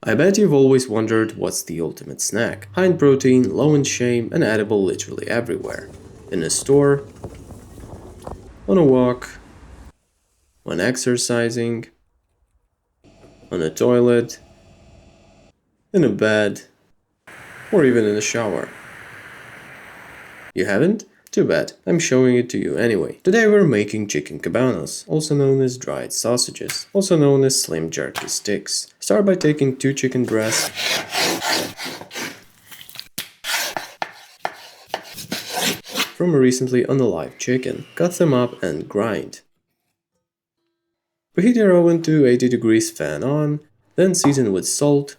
I bet you've always wondered what's the ultimate snack. High in protein, low in shame, and edible literally everywhere. In a store, on a walk, when exercising, on a toilet, in a bed, or even in a shower. You haven't? Too bad, I'm showing it to you anyway. Today we're making chicken Kabanos, also known as dried sausages, also known as slim jerky sticks. Start by taking 2 chicken breasts, from a recently unalive chicken, cut them up and grind. Preheat your oven to 80 degrees fan on, then season with salt,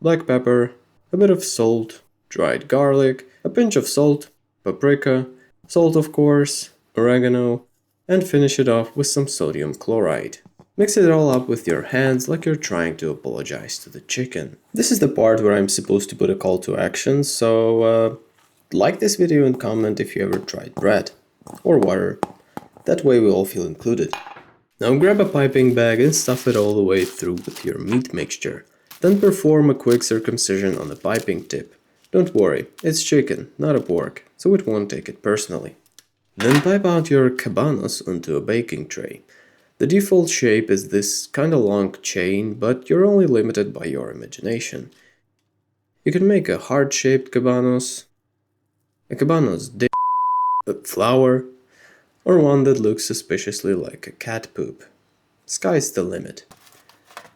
black pepper, a bit of salt, dried garlic, a pinch of salt, paprika, salt of course, oregano, and finish it off with some sodium chloride. Mix it all up with your hands like you're trying to apologize to the chicken. This is the part where I'm supposed to put a call to action, so like this video and comment if you ever tried bread or water. That way we all feel included. Now grab a piping bag and stuff it all the way through with your meat mixture. Then perform a quick circumcision on the piping tip. Don't worry, it's chicken, not a pork, so it won't take it personally. Then pipe out your Kabanos onto a baking tray. The default shape is this kinda long chain, but you're only limited by your imagination. You can make a heart-shaped Kabanos, a Kabanos dip, a flower, or one that looks suspiciously like a cat poop. Sky's the limit.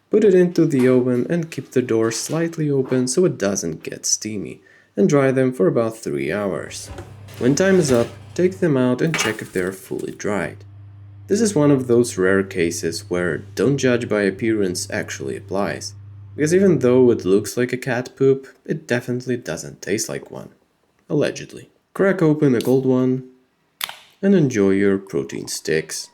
Put it into the oven and keep the door slightly open so it doesn't get steamy, and dry them for about 3 hours. When time is up, take them out and check if they are fully dried. This is one of those rare cases where don't judge by appearance actually applies, because even though it looks like a cat poop, it definitely doesn't taste like one. Allegedly. Crack open a cold one and enjoy your protein sticks.